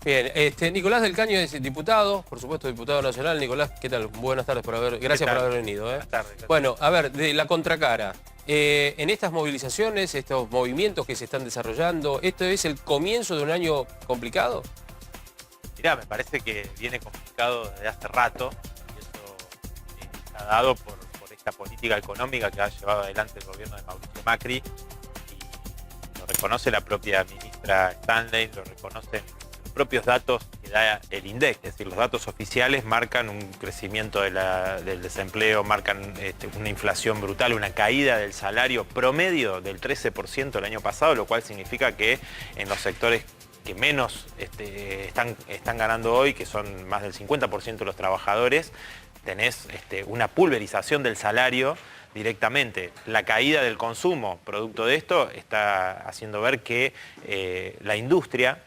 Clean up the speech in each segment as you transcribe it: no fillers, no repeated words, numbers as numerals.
Bien, Nicolás del Caño es diputado, por supuesto diputado nacional. Nicolás, ¿qué tal? Buenas tardes gracias por haber venido. Buenas tardes. Gracias. Bueno, a ver, de la contracara, en estas movilizaciones, estos movimientos que se están desarrollando, ¿esto es el comienzo de un año complicado? Mirá, me parece que viene complicado desde hace rato, y eso está dado por esta política económica que ha llevado adelante el gobierno de Mauricio Macri, y lo reconoce la propia ministra Stanley, lo reconocen los propios datos que da el INDEC, es decir, los datos oficiales marcan un crecimiento del desempleo, marcan una inflación brutal, una caída del salario promedio del 13% el año pasado, lo cual significa que en los sectores que menos están ganando hoy, que son más del 50% de los trabajadores, tenés una pulverización del salario directamente. La caída del consumo, producto de esto, está haciendo ver que la industria,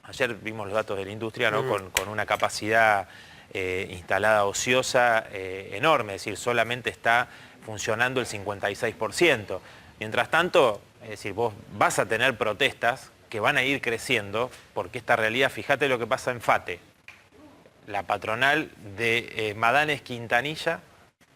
ayer vimos los datos de la industria, ¿no? Con una capacidad instalada ociosa enorme, es decir, solamente está funcionando el 56%. Mientras tanto, es decir, vos vas a tener protestas que van a ir creciendo, porque esta realidad, fíjate lo que pasa en FATE, la patronal de Madanes Quintanilla,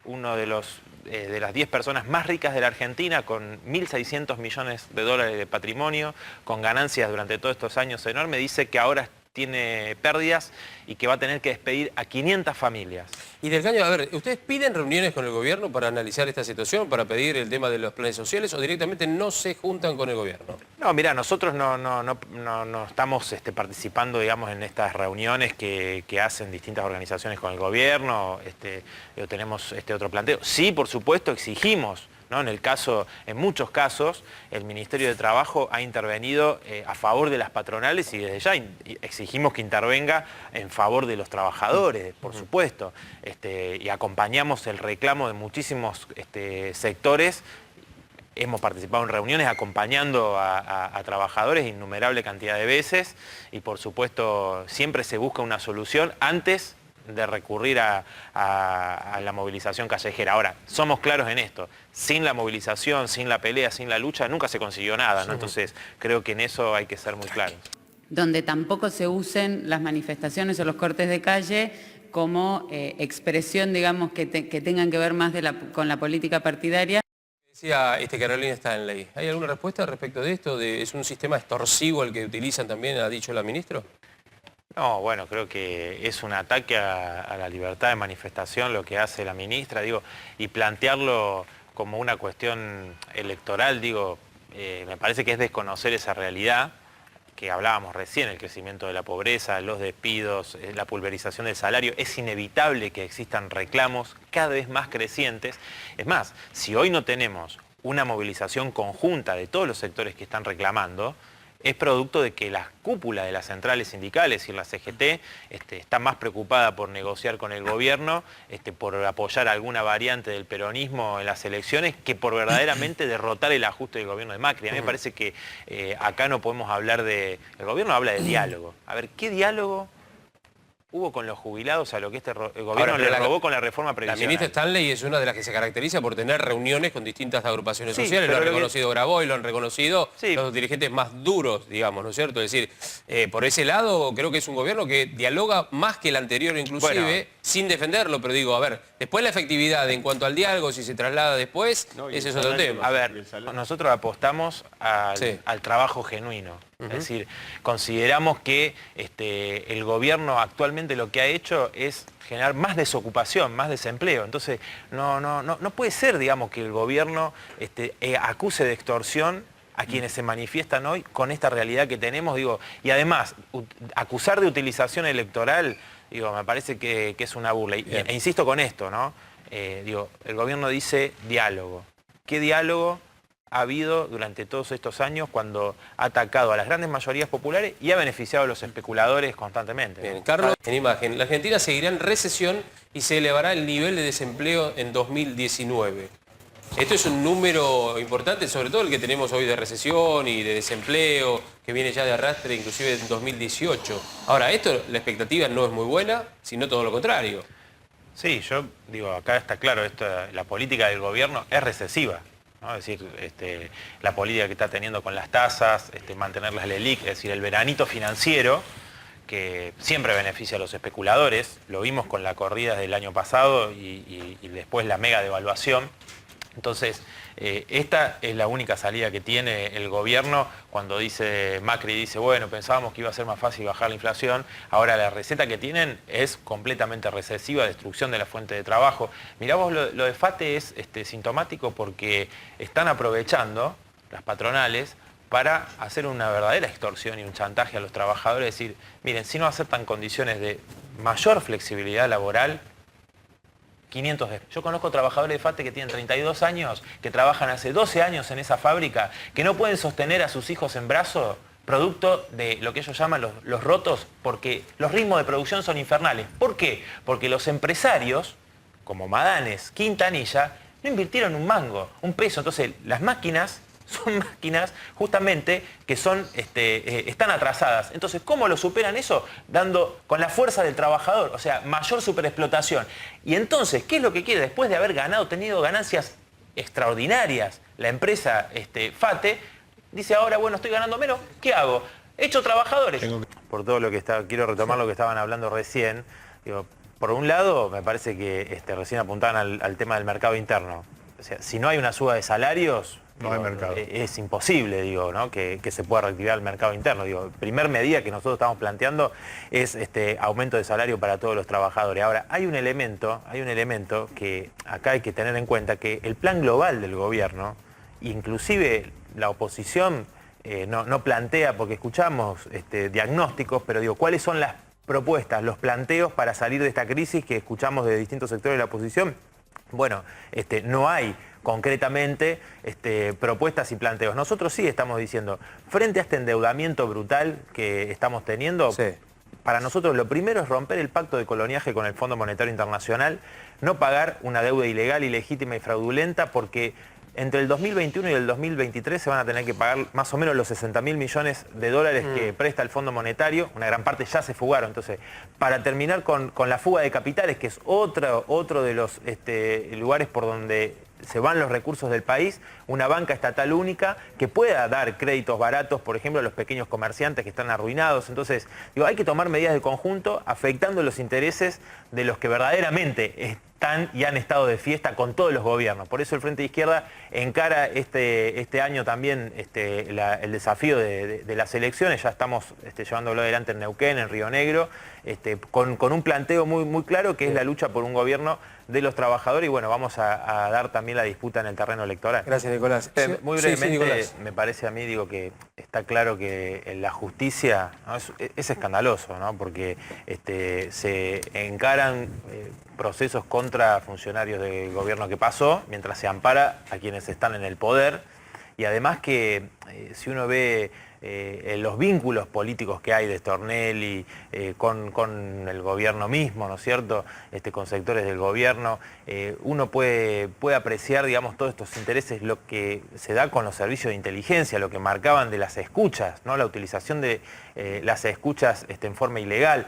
uno de las 10 personas más ricas de la Argentina, con 1.600 millones de dólares de patrimonio, con ganancias durante todos estos años enormes, dice que ahora tiene pérdidas y que va a tener que despedir a 500 familias. Y del Caño, a ver, ¿ustedes piden reuniones con el gobierno para analizar esta situación, para pedir el tema de los planes sociales, o directamente no se juntan con el gobierno? No, mira, nosotros no estamos participando, digamos, en estas reuniones que hacen distintas organizaciones con el gobierno. Tenemos otro planteo. Sí, por supuesto, exigimos, ¿no? En muchos casos, el Ministerio de Trabajo ha intervenido a favor de las patronales, y desde ya exigimos que intervenga en favor de los trabajadores, por supuesto. Y acompañamos el reclamo de muchísimos sectores. Hemos participado en reuniones acompañando a trabajadores innumerable cantidad de veces, y por supuesto siempre se busca una solución antes de recurrir a la movilización callejera. Ahora, somos claros en esto, sin la movilización, sin la pelea, sin la lucha, nunca se consiguió nada, ¿no? Entonces creo que en eso hay que ser muy claros. Donde tampoco se usen las manifestaciones o los cortes de calle como expresión, digamos, que tengan que ver más con la política partidaria. Decía Carolina Stanley, ¿hay alguna respuesta respecto de esto? ¿Es un sistema extorsivo el que utilizan también, ha dicho la ministra? No, bueno, creo que es un ataque a la libertad de manifestación lo que hace la ministra, y plantearlo como una cuestión electoral, me parece que es desconocer esa realidad que hablábamos recién, el crecimiento de la pobreza, los despidos, la pulverización del salario. Es inevitable que existan reclamos cada vez más crecientes. Es más, si hoy no tenemos una movilización conjunta de todos los sectores que están reclamando, es producto de que la cúpula de las centrales sindicales y la CGT está más preocupada por negociar con el gobierno, por apoyar alguna variante del peronismo en las elecciones, que por verdaderamente derrotar el ajuste del gobierno de Macri. A mí me parece que acá no podemos hablar de... El gobierno habla de diálogo. A ver, ¿qué diálogo hubo con los jubilados a lo que el gobierno le robó con la reforma previsional? La ministra Stanley es una de las que se caracteriza por tener reuniones con distintas agrupaciones sociales, lo ha reconocido Grabois, lo han reconocido los dirigentes más duros, digamos, ¿no es cierto? Es decir, por ese lado creo que es un gobierno que dialoga más que el anterior inclusive, sin defenderlo, pero a ver, después la efectividad en cuanto al diálogo, si se traslada después, ese es otro tema. A ver, nosotros apostamos al trabajo genuino. Es decir, consideramos que el gobierno actualmente lo que ha hecho es generar más desocupación, más desempleo. Entonces, no puede ser, digamos, que el gobierno acuse de extorsión a quienes se manifiestan hoy con esta realidad que tenemos, y además, acusar de utilización electoral, me parece que es una burla. E insisto con esto, ¿no? El gobierno dice diálogo. ¿Qué diálogo ha habido durante todos estos años cuando ha atacado a las grandes mayorías populares y ha beneficiado a los especuladores constantemente? Bien, Carlos, en imagen, la Argentina seguirá en recesión y se elevará el nivel de desempleo en 2019. Esto es un número importante, sobre todo el que tenemos hoy de recesión y de desempleo, que viene ya de arrastre inclusive en 2018. Ahora, la expectativa no es muy buena, sino todo lo contrario. Sí, yo acá está claro, la política del gobierno es recesiva, ¿no? Es decir, la política que está teniendo con las tasas, mantener las LELIQ, es decir, el veranito financiero, que siempre beneficia a los especuladores. Lo vimos con la corrida del año pasado y después la mega devaluación. Entonces, esta es la única salida que tiene el gobierno cuando Macri dice, bueno, pensábamos que iba a ser más fácil bajar la inflación, ahora la receta que tienen es completamente recesiva, destrucción de la fuente de trabajo. Mirá vos, lo de FATE es sintomático porque están aprovechando las patronales para hacer una verdadera extorsión y un chantaje a los trabajadores, decir, miren, si no aceptan condiciones de mayor flexibilidad laboral, 500 de... Yo conozco trabajadores de FATE que tienen 32 años, que trabajan hace 12 años en esa fábrica, que no pueden sostener a sus hijos en brazos, producto de lo que ellos llaman los rotos, porque los ritmos de producción son infernales. ¿Por qué? Porque los empresarios, como Madanes, Quintanilla, no invirtieron un mango, un peso. Entonces, las máquinas son máquinas justamente que están atrasadas. Entonces, ¿cómo lo superan eso? Dando con la fuerza del trabajador, o sea, mayor superexplotación. Y entonces, ¿qué es lo que quiere? Después de haber tenido ganancias extraordinarias, la empresa FATE, dice ahora, bueno, estoy ganando menos, ¿qué hago? Echo trabajadores. Por todo lo que quiero retomar lo que estaban hablando recién. Digo, por un lado, me parece que recién apuntaban al tema del mercado interno. O sea, si no hay una suba de salarios, no hay mercado. Es imposible, digo, ¿no? que se pueda reactivar el mercado interno. Digo, primer medida que nosotros estamos planteando es aumento de salario para todos los trabajadores. Ahora, hay un elemento que acá hay que tener en cuenta, que el plan global del gobierno, inclusive la oposición no plantea, porque escuchamos diagnósticos, pero digo, ¿cuáles son las propuestas, los planteos para salir de esta crisis que escuchamos de distintos sectores de la oposición? Bueno, no hay concretamente propuestas y planteos. Nosotros sí estamos diciendo, frente a este endeudamiento brutal que estamos teniendo, sí, para nosotros lo primero es romper el pacto de coloniaje con el Fondo Monetario Internacional, no pagar una deuda ilegal, ilegítima y fraudulenta, porque entre el 2021 y el 2023 se van a tener que pagar más o menos los 60.000 millones de dólares que presta el Fondo Monetario. Una gran parte ya se fugaron. Entonces, para terminar con la fuga de capitales, que es otro de los lugares por donde se van los recursos del país, una banca estatal única que pueda dar créditos baratos, por ejemplo, a los pequeños comerciantes que están arruinados. Entonces, digo, hay que tomar medidas de conjunto afectando los intereses de los que verdaderamente están y han estado de fiesta con todos los gobiernos. Por eso el Frente de Izquierda encara este año también el desafío de las elecciones. Ya estamos llevándolo adelante en Neuquén, en Río Negro, con un planteo muy claro, que es la lucha por un gobierno de los trabajadores, y bueno, vamos a dar también la disputa en el terreno electoral. Gracias, Nicolás. Muy brevemente, sí, Nicolás. Me parece a mí, digo, que está claro que la justicia, ¿no? es escandaloso, ¿no? Porque se encaran procesos contra funcionarios del gobierno que pasó, mientras se ampara a quienes están en el poder, y además que si uno ve los vínculos políticos que hay de Stornelli con el gobierno mismo, ¿no es cierto?, con sectores del gobierno, uno puede apreciar, digamos, todos estos intereses, lo que se da con los servicios de inteligencia, lo que marcaban de las escuchas, ¿no?, la utilización de las escuchas en forma ilegal,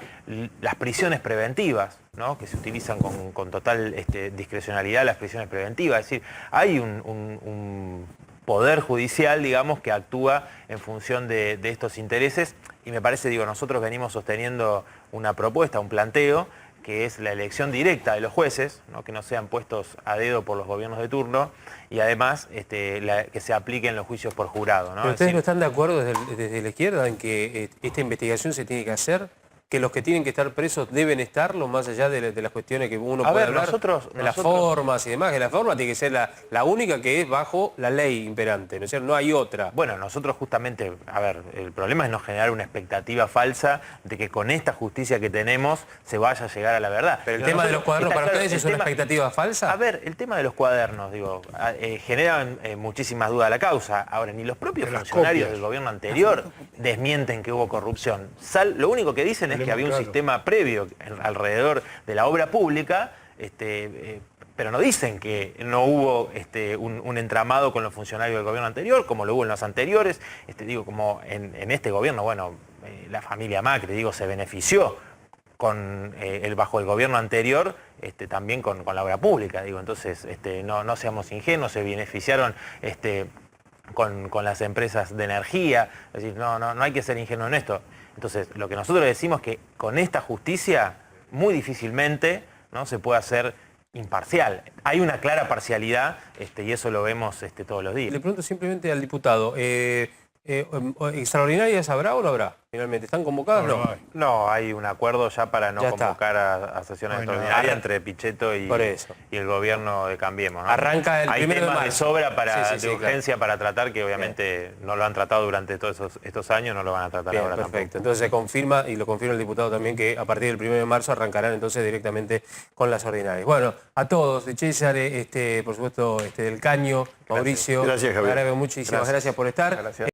las prisiones preventivas, ¿no?, que se utilizan con total discrecionalidad, las prisiones preventivas. Es decir, hay un poder judicial, digamos, que actúa en función de estos intereses, y me parece, digo, nosotros venimos sosteniendo una propuesta, un planteo, que es la elección directa de los jueces, ¿no?, que no sean puestos a dedo por los gobiernos de turno, y además que se apliquen los juicios por jurado, ¿no? ¿Pero ustedes no están de acuerdo desde la izquierda en que esta investigación se tiene que hacer? ¿Que los que tienen que estar presos deben estarlo, más allá de las cuestiones que uno puede hablar? De las formas y demás, que la forma tiene que ser la única que es bajo la ley imperante, ¿no es cierto? No hay otra. Bueno, nosotros justamente, a ver, el problema es no generar una expectativa falsa de que con esta justicia que tenemos se vaya a llegar a la verdad. Pero el tema de los cuadernos para ustedes es una expectativa falsa. A ver, el tema de los cuadernos, digo, generan muchísimas dudas a la causa. Ahora, ni los propios funcionarios del gobierno anterior desmienten que hubo corrupción. Lo único que dicen es que había un sistema previo alrededor de la obra pública, pero no dicen que no hubo un entramado con los funcionarios del gobierno anterior, como lo hubo en los anteriores. Digo, como en este gobierno, bueno, la familia Macri, digo, se benefició bajo el gobierno anterior, también con la obra pública, digo. Entonces, no seamos ingenuos, se beneficiaron con las empresas de energía. Es decir, no hay que ser ingenuo en esto. Entonces, lo que nosotros decimos es que con esta justicia, muy difícilmente, ¿no?, se puede hacer imparcial. Hay una clara parcialidad y eso lo vemos todos los días. Le pregunto simplemente al diputado, ¿extraordinarias habrá o no habrá? Finalmente, ¿están convocadas? No, hay un acuerdo ya para no convocar a sesiones extraordinarias entre Pichetto y el gobierno de Cambiemos, ¿no? Arranca el 1 de marzo. Hay temas de sobra de urgencia para tratar que obviamente no lo han tratado durante todos estos años, no lo van a tratar ahora perfecto. tampoco. Entonces se confirma, y lo confirma el diputado también, que a partir del 1 de marzo arrancarán entonces directamente con las ordinarias. Bueno, a todos, de César, por supuesto, del Caño, Mauricio, gracias, Javier. muchísimas gracias por estar. Gracias.